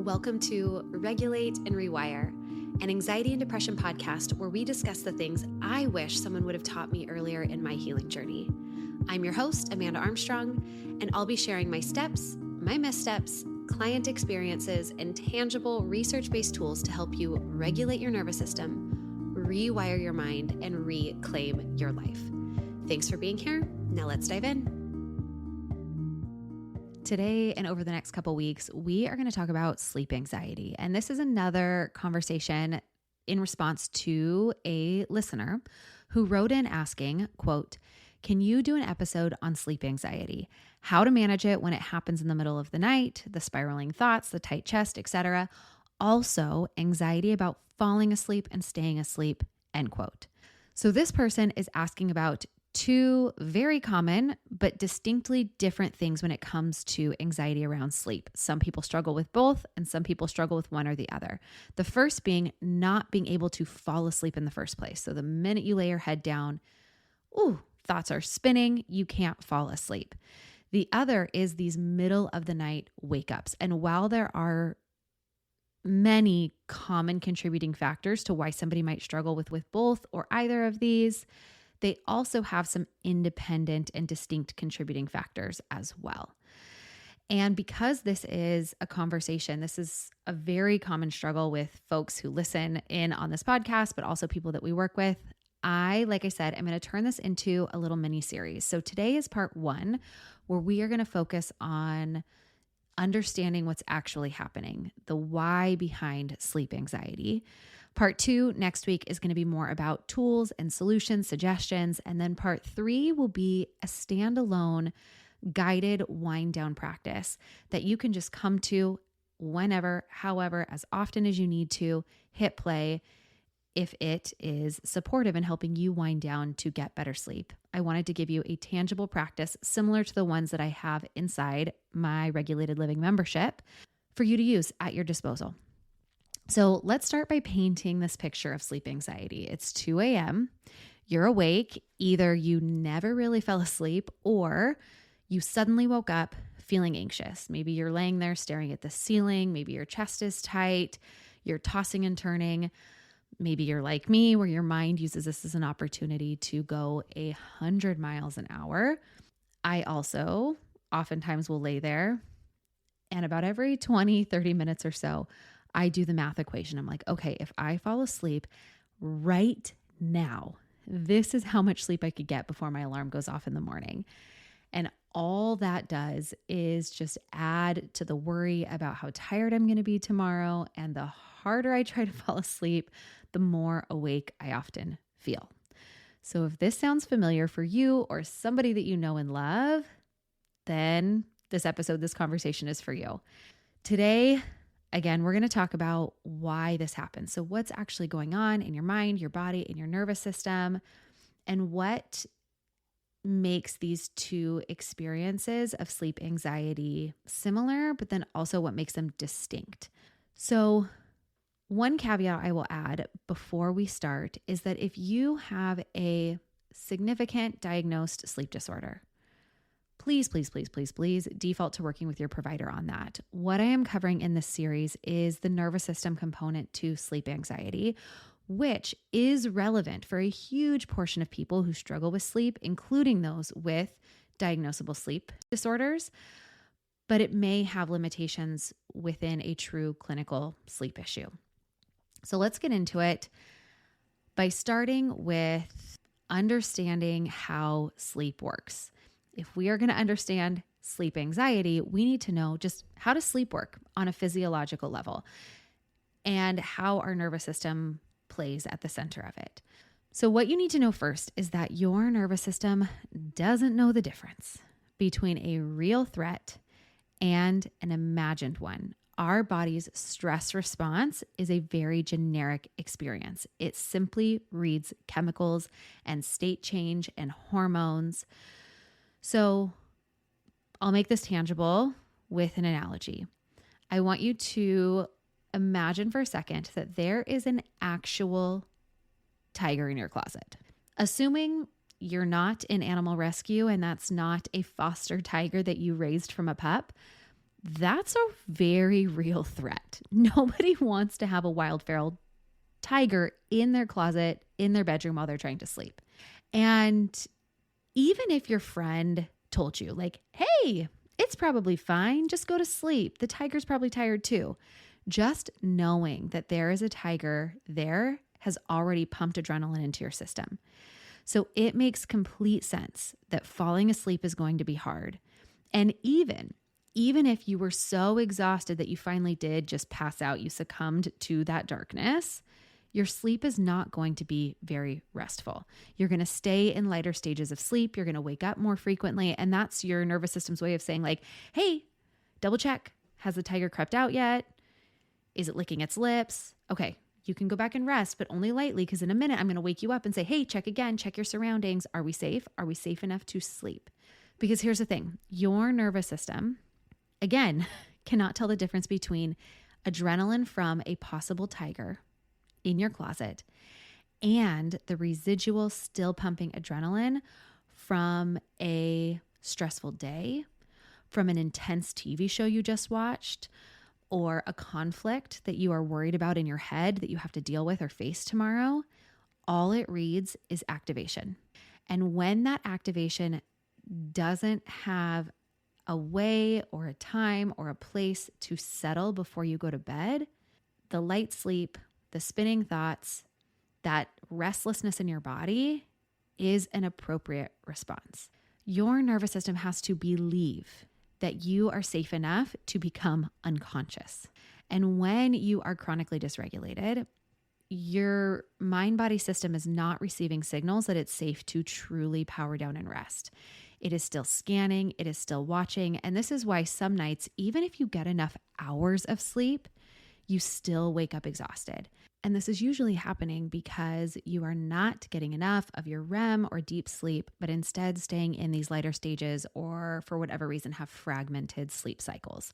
Welcome to Regulate and Rewire, an anxiety and depression podcast where we discuss the things I wish someone would have taught me earlier in my healing journey. I'm your host, Amanda Armstrong, and I'll be sharing my steps, my missteps, client experiences, and tangible research-based tools to help you regulate your nervous system, rewire your mind, and reclaim your life. Thanks for being here. Now let's dive in. Today and over the next couple weeks, we are going to talk about sleep anxiety. And this is another conversation in response to a listener who wrote in asking, quote, "Can you do an episode on sleep anxiety? How to manage it when it happens in the middle of the night, the spiraling thoughts, the tight chest, etc. Also, anxiety about falling asleep and staying asleep," end quote. So this person is asking about two very common but distinctly different things when it comes to anxiety around sleep. Some people struggle with both and some people struggle with one or the other. The first being not being able to fall asleep in the first place. So the minute you lay your head down, thoughts are spinning, you can't fall asleep. The other is these middle of the night wake ups. And while there are many common contributing factors to why somebody might struggle with both or either of these, they also have some independent and distinct contributing factors as well. And because this is a conversation, this is a very common struggle with folks who listen in on this podcast, but also people that we work with. Like I said, I'm going to turn this into a little mini series. So today is part one, where we are going to focus on understanding what's actually happening, the why behind sleep anxiety. Part two next week is going to be more about tools and solutions, suggestions. And then part three will be a standalone guided wind down practice that you can just come to whenever, however, as often as you need to, hit play if it is supportive in helping you wind down to get better sleep. I wanted to give you a tangible practice similar to the ones that I have inside my Regulated Living membership for you to use at your disposal. So let's start by painting this picture of sleep anxiety. It's 2 a.m. You're awake. Either you never really fell asleep or you suddenly woke up feeling anxious. Maybe you're laying there staring at the ceiling. Maybe your chest is tight. You're tossing and turning. Maybe you're like me, where your mind uses this as an opportunity to go 100 miles an hour. I also oftentimes will lay there, and about every 20, 30 minutes or so, I do the math equation. I'm like, okay, if I fall asleep right now, this is how much sleep I could get before my alarm goes off in the morning. And all that does is just add to the worry about how tired I'm going to be tomorrow. And the harder I try to fall asleep, the more awake I often feel. So if this sounds familiar for you or somebody that you know and love, then this conversation is for you. Today, again, we're going to talk about why this happens. So what's actually going on in your mind, your body, and your nervous system, and what makes these two experiences of sleep anxiety similar, but then also what makes them distinct. So one caveat I will add before we start is that if you have a significant diagnosed sleep disorder, please default to working with your provider on that. What I am covering in this series is the nervous system component to sleep anxiety, which is relevant for a huge portion of people who struggle with sleep, including those with diagnosable sleep disorders, but it may have limitations within a true clinical sleep issue. So let's get into it by starting with understanding how sleep works. If we are going to understand sleep anxiety, we need to know just how does sleep work on a physiological level and how our nervous system plays at the center of it. So what you need to know first is that your nervous system doesn't know the difference between a real threat and an imagined one. Our body's stress response is a very generic experience. It simply reads chemicals and state change and hormones. So I'll make this tangible with an analogy. I want you to imagine for a second that there is an actual tiger in your closet. Assuming you're not in animal rescue and that's not a foster tiger that you raised from a pup, That's a very real threat. Nobody wants to have a wild feral tiger in their closet, in their bedroom while they're trying to sleep. And even if your friend told you, like, hey, it's probably fine, just go to sleep. The tiger's probably tired too. Just knowing that there is a tiger there has already pumped adrenaline into your system. So it makes complete sense that falling asleep is going to be hard. And even if you were so exhausted that you finally did just pass out, you succumbed to that darkness, your sleep is not going to be very restful. You're going to stay in lighter stages of sleep. You're going to wake up more frequently. And that's your nervous system's way of saying, like, hey, double check. Has the tiger crept out yet? Is it licking its lips? Okay, you can go back and rest, but only lightly, because in a minute I'm going to wake you up and say, hey, check again, check your surroundings. Are we safe? Are we safe enough to sleep? Because here's the thing, your nervous system, again, cannot tell the difference between adrenaline from a possible tiger in your closet and the residual still pumping adrenaline from a stressful day, from an intense TV show you just watched, or a conflict that you are worried about in your head that you have to deal with or face tomorrow. All it reads is activation. And when that activation doesn't have a way or a time or a place to settle before you go to bed, the light sleep, the spinning thoughts, that restlessness in your body is an appropriate response. Your nervous system has to believe that you are safe enough to become unconscious. And when you are chronically dysregulated, your mind-body system is not receiving signals that it's safe to truly power down and rest. It is still scanning, it is still watching. And this is why some nights, even if you get enough hours of sleep, you still wake up exhausted. And this is usually happening because you are not getting enough of your REM or deep sleep, but instead staying in these lighter stages, or for whatever reason have fragmented sleep cycles.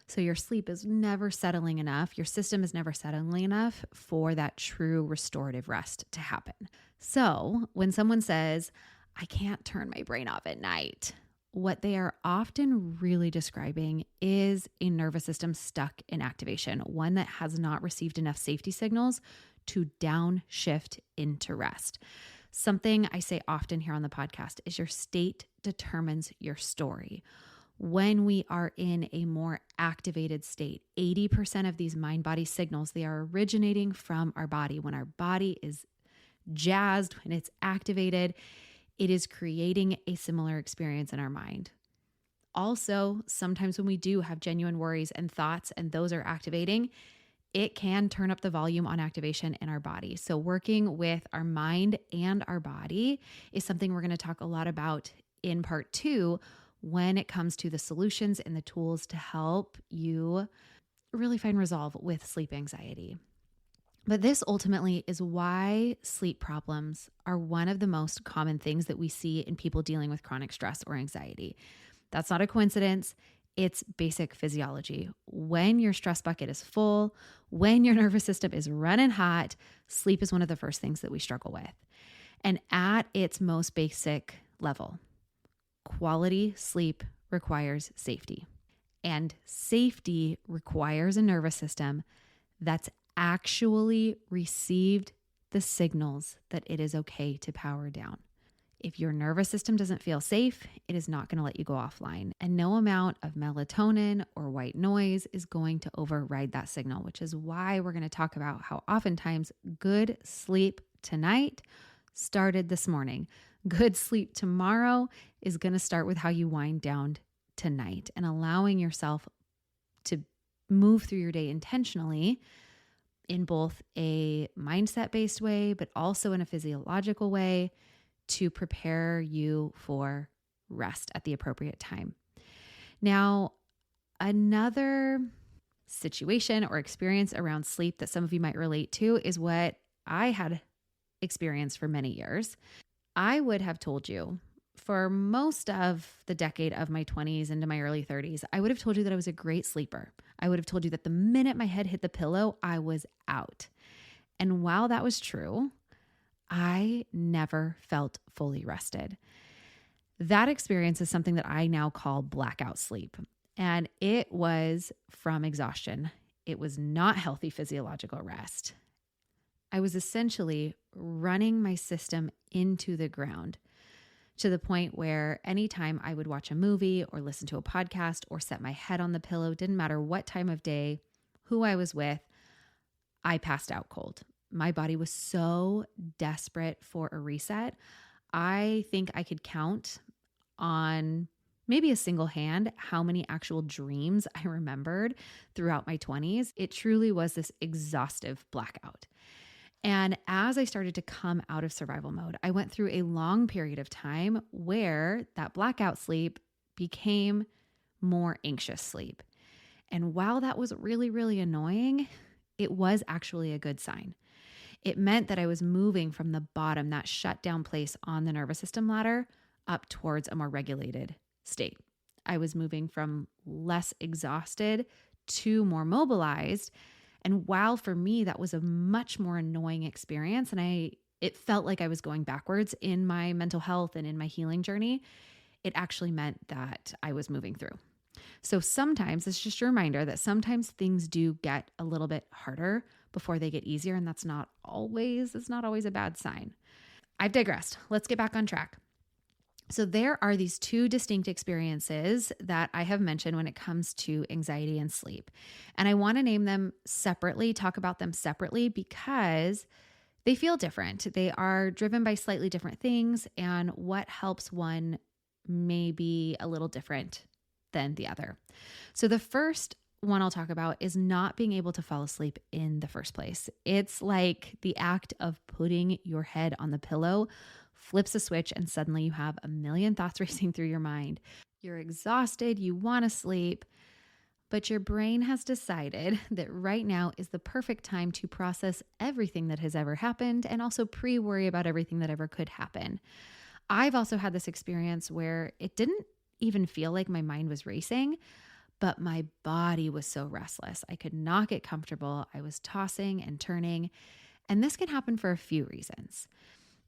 So your sleep is never settling enough. Your system is never settling enough for that true restorative rest to happen. So when someone says, I can't turn my brain off at night, what they are often really describing is a nervous system stuck in activation, one that has not received enough safety signals to downshift into rest. Something I say often here on the podcast is your state determines your story. When we are in a more activated state, 80% of these mind-body signals, they are originating from our body. When our body is jazzed, when it's activated, it is creating a similar experience in our mind. Also, sometimes when we do have genuine worries and thoughts and those are activating, it can turn up the volume on activation in our body. So working with our mind and our body is something we're going to talk a lot about in part 2 when it comes to the solutions and the tools to help you really find resolve with sleep anxiety. But this ultimately is why sleep problems are one of the most common things that we see in people dealing with chronic stress or anxiety. That's not a coincidence. It's basic physiology. When your stress bucket is full, when your nervous system is running hot, sleep is one of the first things that we struggle with. And at its most basic level, quality sleep requires safety. And safety requires a nervous system that's actually received the signals that it is okay to power down. If your nervous system doesn't feel safe, it is not going to let you go offline. And no amount of melatonin or white noise is going to override that signal, which is why we're going to talk about how oftentimes good sleep tonight started this morning. Good sleep tomorrow is going to start with how you wind down tonight, and allowing yourself to move through your day intentionally in both a mindset-based way, but also in a physiological way to prepare you for rest at the appropriate time. Now, another situation or experience around sleep that some of you might relate to is what I had experienced for many years. I would have told you for most of the decade of my 20s into my early 30s, I would have told you that I was a great sleeper. I would have told you that the minute my head hit the pillow, I was out. And while that was true, I never felt fully rested. That experience is something that I now call blackout sleep. And it was from exhaustion. It was not healthy physiological rest. I was essentially running my system into the ground to the point where anytime I would watch a movie or listen to a podcast or set my head on the pillow, didn't matter what time of day, who I was with, I passed out cold. My body was so desperate for a reset. I think I could count on maybe a single hand how many actual dreams I remembered throughout my 20s. It truly was this exhaustive blackout. And as I started to come out of survival mode, I went through a long period of time where that blackout sleep became more anxious sleep. And while that was really, really annoying, it was actually a good sign. It meant that I was moving from the bottom, that shutdown place on the nervous system ladder, up towards a more regulated state. I was moving from less exhausted to more mobilized. And while for me, that was a much more annoying experience, and it felt like I was going backwards in my mental health and in my healing journey, it actually meant that I was moving through. So sometimes it's just a reminder that sometimes things do get a little bit harder before they get easier. And it's not always a bad sign. I've digressed. Let's get back on track. So there are these two distinct experiences that I have mentioned when it comes to anxiety and sleep. And I want to name them separately, talk about them separately because they feel different. They are driven by slightly different things, and what helps one may be a little different than the other. So the first one I'll talk about is not being able to fall asleep in the first place. It's like the act of putting your head on the pillow flips a switch and suddenly you have a million thoughts racing through your mind. You're exhausted, you want to sleep, but your brain has decided that right now is the perfect time to process everything that has ever happened and also pre-worry about everything that ever could happen. I've also had this experience where it didn't even feel like my mind was racing, but my body was so restless. I could not get comfortable. I was tossing and turning, and this can happen for a few reasons.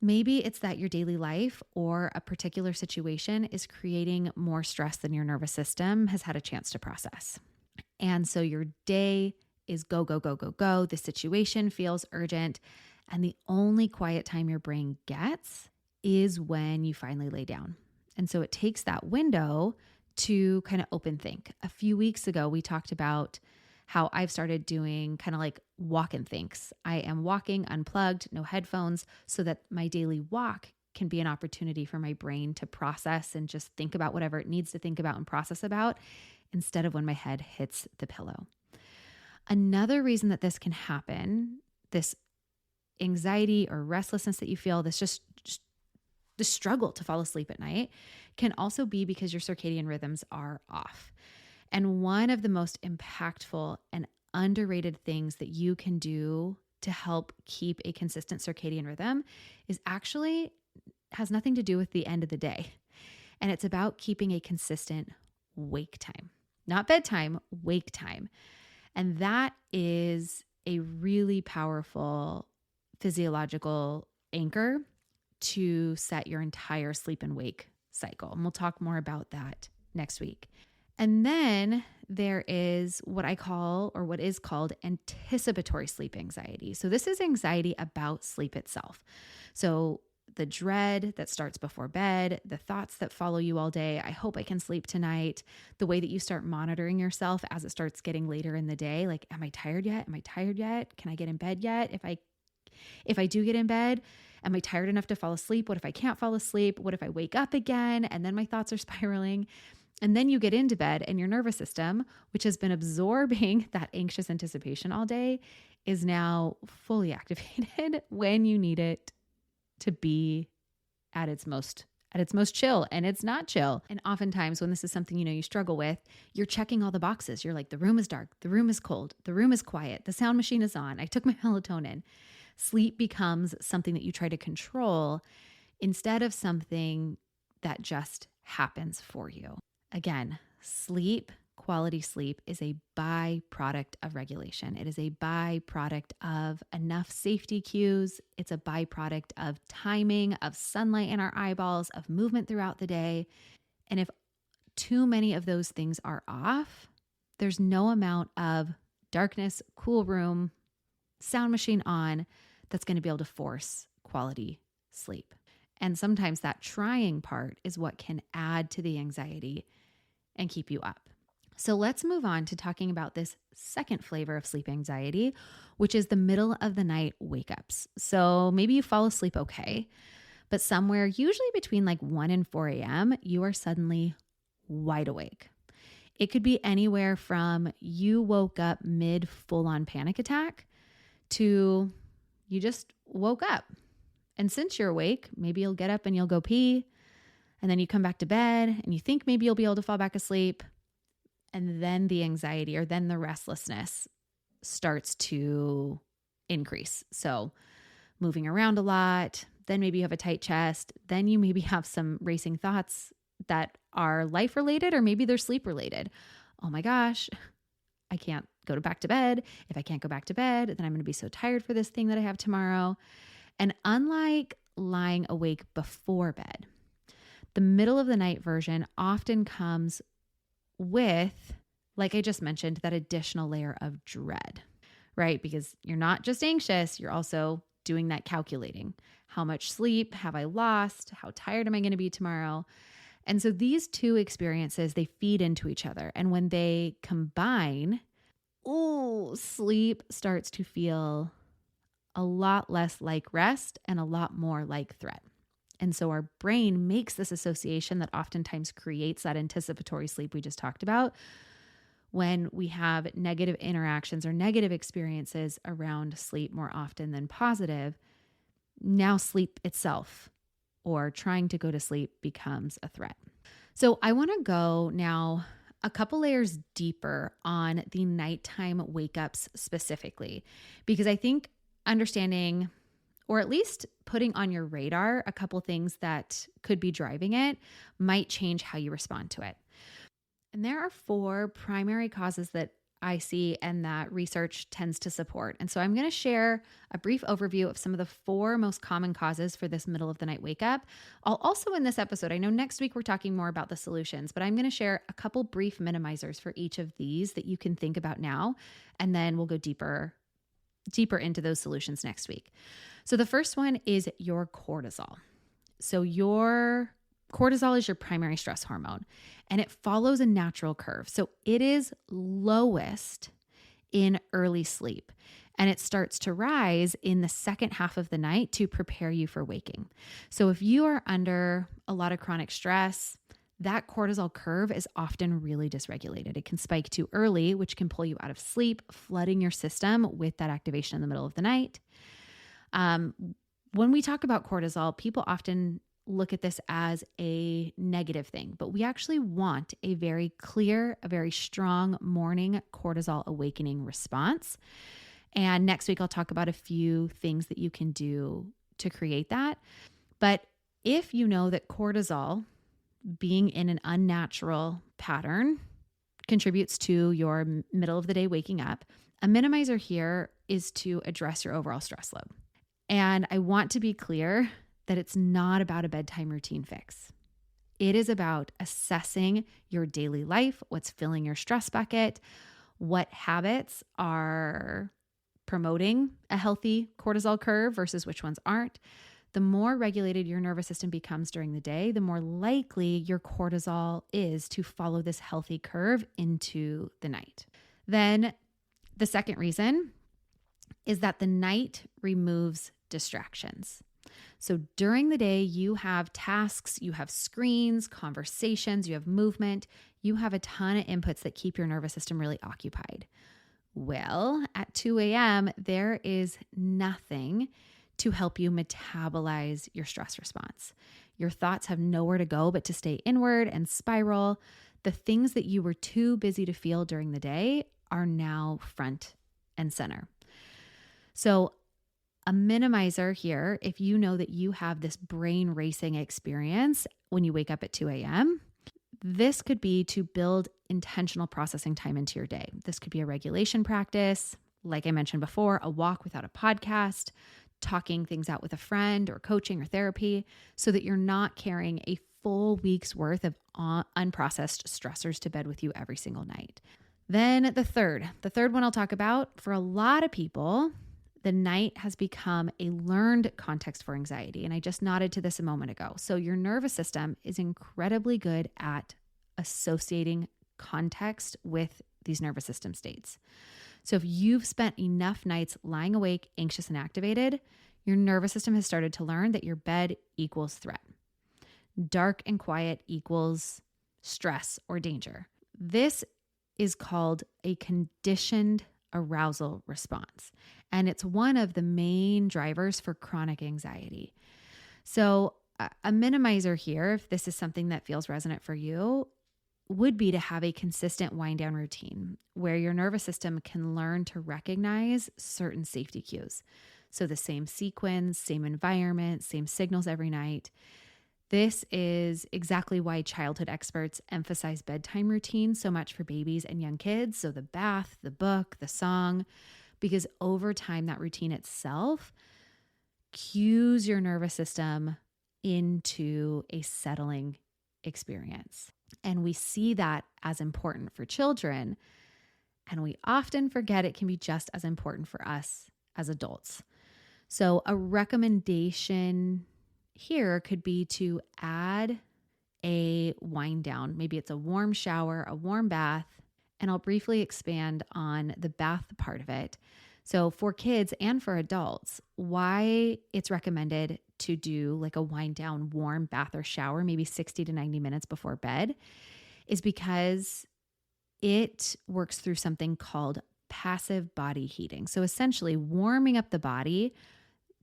Maybe it's that your daily life or a particular situation is creating more stress than your nervous system has had a chance to process. And so your day is go, go, go, go, go. The situation feels urgent. And the only quiet time your brain gets is when you finally lay down. And so it takes that window to kind of open think. A few weeks ago, we talked about how I've started doing kind of like walk and thinks. I am walking unplugged, no headphones, so that my daily walk can be an opportunity for my brain to process and just think about whatever it needs to think about and process about instead of when my head hits the pillow. Another reason that this can happen, this anxiety or restlessness that you feel, this just the struggle to fall asleep at night, can also be because your circadian rhythms are off. And one of the most impactful and underrated things that you can do to help keep a consistent circadian rhythm is actually has nothing to do with the end of the day. And it's about keeping a consistent wake time, not bedtime, wake time. And that is a really powerful physiological anchor to set your entire sleep and wake cycle. And we'll talk more about that next week. And then there is what I call, or what is called, anticipatory sleep anxiety. So this is anxiety about sleep itself. So the dread that starts before bed, the thoughts that follow you all day, I hope I can sleep tonight, the way that you start monitoring yourself as it starts getting later in the day, like, am I tired yet? Am I tired yet? Can I get in bed yet? If I do get in bed, am I tired enough to fall asleep? What if I can't fall asleep? What if I wake up again? And then my thoughts are spiraling. And then you get into bed and your nervous system, which has been absorbing that anxious anticipation all day, is now fully activated when you need it to be at its most chill, and it's not chill. And oftentimes when this is something you struggle with, you're checking all the boxes. You're like, the room is dark, the room is cold, the room is quiet, the sound machine is on, I took my melatonin. Sleep becomes something that you try to control instead of something that just happens for you. Again, quality sleep is a byproduct of regulation. It is a byproduct of enough safety cues. It's a byproduct of timing, of sunlight in our eyeballs, of movement throughout the day. And if too many of those things are off, there's no amount of darkness, cool room, sound machine on that's going to be able to force quality sleep. And sometimes that trying part is what can add to the anxiety and keep you up. So let's move on to talking about this second flavor of sleep anxiety, which is the middle of the night wake ups. So maybe you fall asleep okay, but somewhere usually between like 1 and 4 a.m., you are suddenly wide awake. It could be anywhere from you woke up mid full-on panic attack to you just woke up. And since you're awake, maybe you'll get up and you'll go pee, and then you come back to bed and you think maybe you'll be able to fall back asleep. And then the anxiety or then the restlessness starts to increase. So moving around a lot, then maybe you have a tight chest, then you maybe have some racing thoughts that are life related or maybe they're sleep related. Oh my gosh, I can't go back to bed. If I can't go back to bed, then I'm going to be so tired for this thing that I have tomorrow. And unlike lying awake before bed, the middle of the night version often comes with, like I just mentioned, that additional layer of dread, right? Because you're not just anxious, you're also doing that calculating. How much sleep have I lost? How tired am I going to be tomorrow? And so these two experiences, they feed into each other. And when they combine, sleep starts to feel a lot less like rest and a lot more like threat. And so our brain makes this association that oftentimes creates that anticipatory sleep we just talked about when we have negative interactions or negative experiences around sleep more often than positive. Now sleep itself or trying to go to sleep becomes a threat. So I want to go now a couple layers deeper on the nighttime wake-ups specifically, because I think understanding, or at least putting on your radar, a couple things that could be driving it might change how you respond to it. And there are 4 primary causes that I see and that research tends to support. And so I'm going to share a brief overview of some of the 4 most common causes for this middle of the night wake up. I'll also in this episode, I know next week we're talking more about the solutions, but I'm going to share a couple brief minimizers for each of these that you can think about now. And then we'll go deeper into those solutions next week. So the first one is your cortisol. So your cortisol is your primary stress hormone, and it follows a natural curve. So it is lowest in early sleep, and it starts to rise in the second half of the night to prepare you for waking. So if you are under a lot of chronic stress, that cortisol curve is often really dysregulated. It can spike too early, which can pull you out of sleep, flooding your system with that activation in the middle of the night. When we talk about cortisol, people often look at this as a negative thing, but we actually want a very clear, a very strong morning cortisol awakening response. And next week, I'll talk about a few things that you can do to create that. But if you know that cortisol being in an unnatural pattern contributes to your middle of the day waking up, a minimizer here is to address your overall stress load. And I want to be clear that it's not about a bedtime routine fix. It is about assessing your daily life, what's filling your stress bucket, what habits are promoting a healthy cortisol curve versus which ones aren't. The more regulated your nervous system becomes during the day, the more likely your cortisol is to follow this healthy curve into the night. Then the second reason is that the night removes distractions. So during the day, you have tasks, you have screens, conversations, you have movement, you have a ton of inputs that keep your nervous system really occupied. Well, at 2 a.m., there is nothing to help you metabolize your stress response. Your thoughts have nowhere to go but to stay inward and spiral. The things that you were too busy to feel during the day are now front and center. So a minimizer here, if you know that you have this brain racing experience when you wake up at 2 a.m., this could be to build intentional processing time into your day. This could be a regulation practice, like I mentioned before, a walk without a podcast, talking things out with a friend or coaching or therapy so that you're not carrying a full week's worth of unprocessed stressors to bed with you every single night. Then the third one I'll talk about, for a lot of people, the night has become a learned context for anxiety. And I just nodded to this a moment ago. So your nervous system is incredibly good at associating context with these nervous system states. So if you've spent enough nights lying awake, anxious, and activated, your nervous system has started to learn that your bed equals threat. Dark and quiet equals stress or danger. This is called a conditioned arousal response, and it's one of the main drivers for chronic anxiety. So a minimizer here, if this is something that feels resonant for you, would be to have a consistent wind down routine where your nervous system can learn to recognize certain safety cues. So the same sequence, same environment, same signals every night. This is exactly why childhood experts emphasize bedtime routines so much for babies and young kids. So the bath, the book, the song, because over time, that routine itself cues your nervous system into a settling experience. And we see that as important for children. And we often forget it can be just as important for us as adults. So a recommendation here could be to add a wind down. Maybe it's a warm shower, a warm bath, and I'll briefly expand on the bath part of it. So for kids and for adults, why it's recommended to do like a wind down warm bath or shower, maybe 60 to 90 minutes before bed, is because it works through something called passive body heating. So essentially warming up the body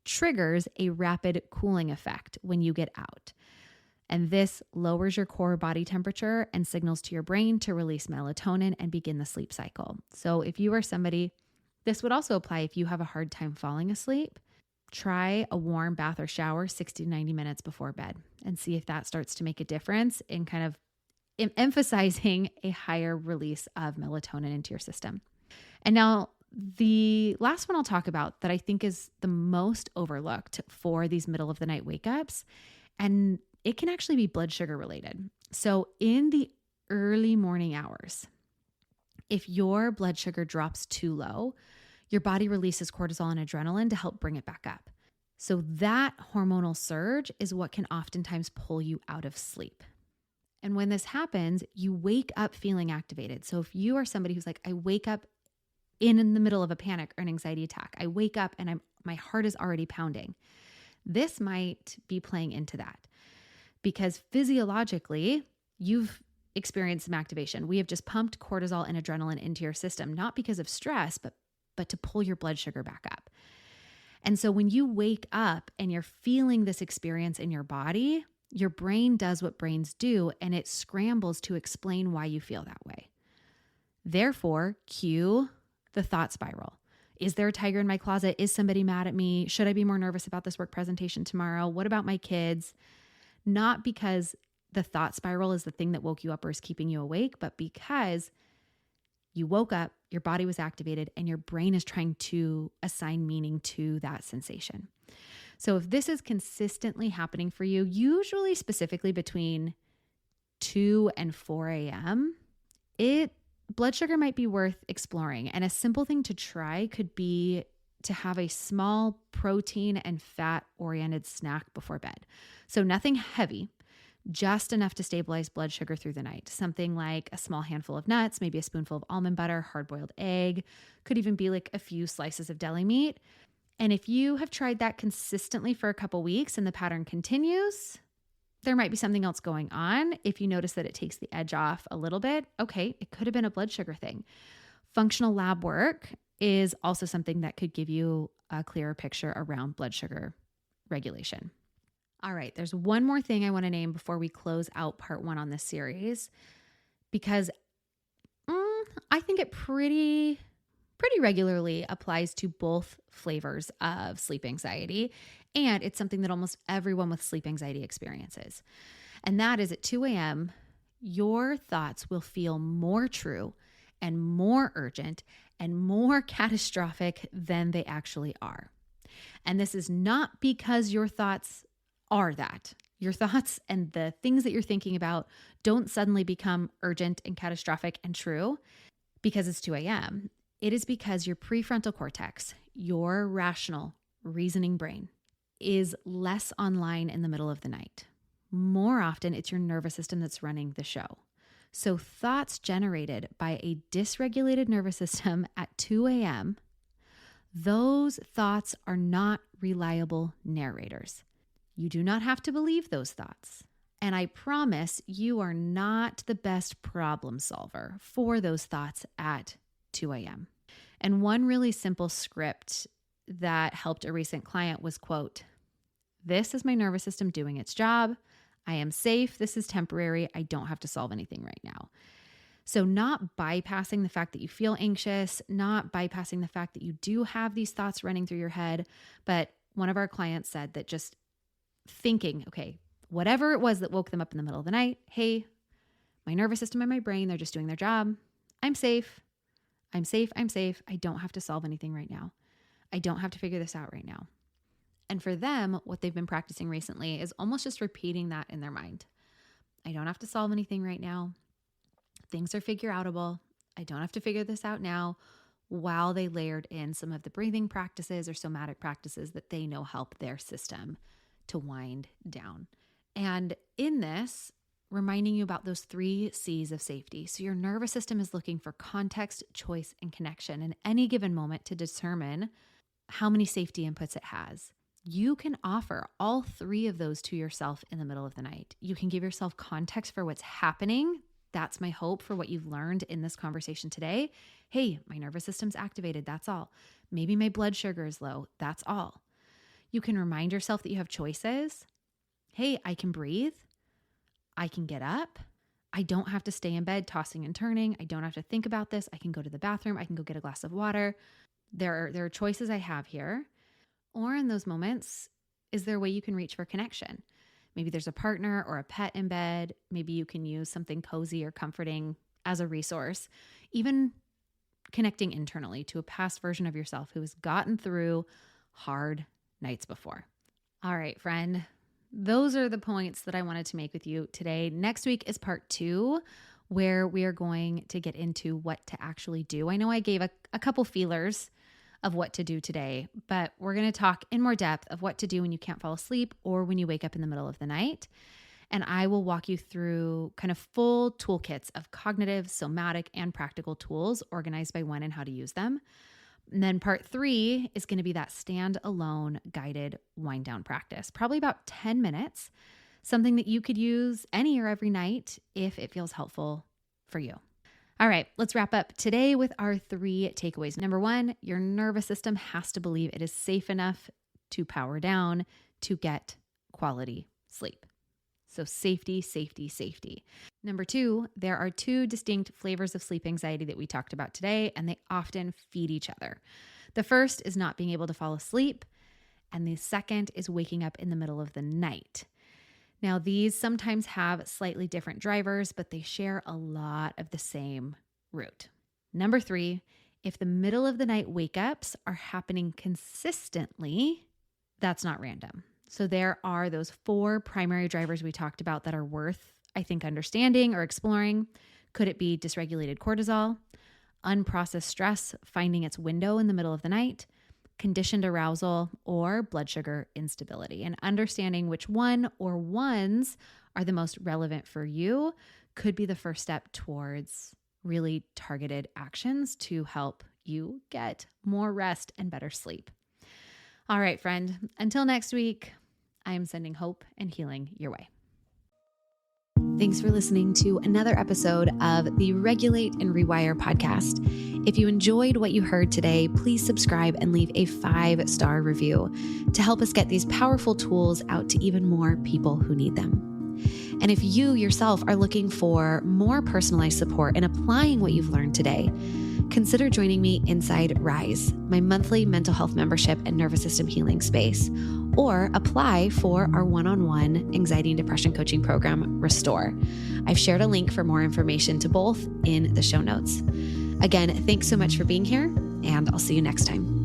triggers a rapid cooling effect when you get out. And this lowers your core body temperature and signals to your brain to release melatonin and begin the sleep cycle. So if you are somebody, this would also apply if you have a hard time falling asleep, try a warm bath or shower 60 to 90 minutes before bed and see if that starts to make a difference in kind of emphasizing a higher release of melatonin into your system. And now the last one I'll talk about that I think is the most overlooked for these middle of the night wake ups, and it can actually be blood sugar related. So in the early morning hours, if your blood sugar drops too low, your body releases cortisol and adrenaline to help bring it back up. So that hormonal surge is what can oftentimes pull you out of sleep. And when this happens, you wake up feeling activated. So if you are somebody who's like, I wake up in the middle of a panic or an anxiety attack, I wake up and my heart is already pounding. This might be playing into that because physiologically you've experienced some activation. We have just pumped cortisol and adrenaline into your system, not because of stress, but to pull your blood sugar back up. And so when you wake up and you're feeling this experience in your body, your brain does what brains do and it scrambles to explain why you feel that way. Therefore, cue the thought spiral. Is there a tiger in my closet? Is somebody mad at me? Should I be more nervous about this work presentation tomorrow? What about my kids? Not because the thought spiral is the thing that woke you up or is keeping you awake, but because you woke up, your body was activated, and your brain is trying to assign meaning to that sensation. So if this is consistently happening for you, usually specifically between 2 and 4 a.m., blood sugar might be worth exploring. And a simple thing to try could be to have a small protein and fat-oriented snack before bed. So nothing heavy, just enough to stabilize blood sugar through the night. Something like a small handful of nuts, maybe a spoonful of almond butter, hard-boiled egg, could even be like a few slices of deli meat. And if you have tried that consistently for a couple weeks and the pattern continues, there might be something else going on. If you notice that it takes the edge off a little bit, okay, it could have been a blood sugar thing. Functional lab work is also something that could give you a clearer picture around blood sugar regulation. All right, there's one more thing I want to name before we close out part 1 on this series, because I think it pretty regularly applies to both flavors of sleep anxiety. And it's something that almost everyone with sleep anxiety experiences. And that is at 2 a.m., your thoughts will feel more true and more urgent and more catastrophic than they actually are. And this is not because your thoughts are that. Your thoughts and the things that you're thinking about don't suddenly become urgent and catastrophic and true because it's 2 a.m. It is because your prefrontal cortex, your rational, reasoning brain, is less online in the middle of the night. More often, it's your nervous system that's running the show. So thoughts generated by a dysregulated nervous system at 2 a.m., those thoughts are not reliable narrators. You do not have to believe those thoughts. And I promise you are not the best problem solver for those thoughts at 2 a.m. And one really simple script that helped a recent client was, quote, "This is my nervous system doing its job. I am safe. This is temporary. I don't have to solve anything right now." So not bypassing the fact that you feel anxious, not bypassing the fact that you do have these thoughts running through your head. But one of our clients said that just thinking, okay, whatever it was that woke them up in the middle of the night, hey, my nervous system and my brain, they're just doing their job. I'm safe. I'm safe. I'm safe. I don't have to solve anything right now. I don't have to figure this out right now. And for them, what they've been practicing recently is almost just repeating that in their mind. I don't have to solve anything right now. Things are figure outable. I don't have to figure this out now, while they layered in some of the breathing practices or somatic practices that they know help their system to wind down. And in this, reminding you about those 3 C's of safety. So your nervous system is looking for context, choice, and connection in any given moment to determine how many safety inputs it has. You can offer all 3 of those to yourself in the middle of the night. You can give yourself context for what's happening. That's my hope for what you've learned in this conversation today. Hey, my nervous system's activated. That's all. Maybe my blood sugar is low. That's all. You can remind yourself that you have choices. Hey, I can breathe. I can get up. I don't have to stay in bed tossing and turning. I don't have to think about this. I can go to the bathroom. I can go get a glass of water. There are choices I have here. Or in those moments, is there a way you can reach for connection? Maybe there's a partner or a pet in bed. Maybe you can use something cozy or comforting as a resource. Even connecting internally to a past version of yourself who has gotten through hard nights before. All right, friend. Those are the points that I wanted to make with you today. Next week is part 2, where we are going to get into what to actually do. I know I gave a couple feelers of what to do today, but we're going to talk in more depth of what to do when you can't fall asleep or when you wake up in the middle of the night. And I will walk you through kind of full toolkits of cognitive, somatic, and practical tools organized by when and how to use them. And then part 3 is going to be that standalone guided wind down practice, probably about 10 minutes, something that you could use any or every night if it feels helpful for you. All right, let's wrap up today with our 3 takeaways. Number 1, your nervous system has to believe it is safe enough to power down to get quality sleep. So safety, safety, safety. Number 2, there are 2 distinct flavors of sleep anxiety that we talked about today, and they often feed each other. The first is not being able to fall asleep, and the second is waking up in the middle of the night. Now, these sometimes have slightly different drivers, but they share a lot of the same root. Number 3, if the middle of the night wake-ups are happening consistently, that's not random. So there are those 4 primary drivers we talked about that are worth, I think, understanding or exploring. Could it be dysregulated cortisol, unprocessed stress finding its window in the middle of the night, conditioned arousal, or blood sugar instability? And understanding which one or ones are the most relevant for you could be the first step towards really targeted actions to help you get more rest and better sleep. All right, friend, until next week, I am sending hope and healing your way. Thanks for listening to another episode of the Regulate and Rewire podcast. If you enjoyed what you heard today, please subscribe and leave a 5-star review to help us get these powerful tools out to even more people who need them. And if you yourself are looking for more personalized support in applying what you've learned today, consider joining me inside Rise, my monthly mental health membership and nervous system healing space, or apply for our one-on-one anxiety and depression coaching program, Restore. I've shared a link for more information to both in the show notes. Again, thanks so much for being here, and I'll see you next time.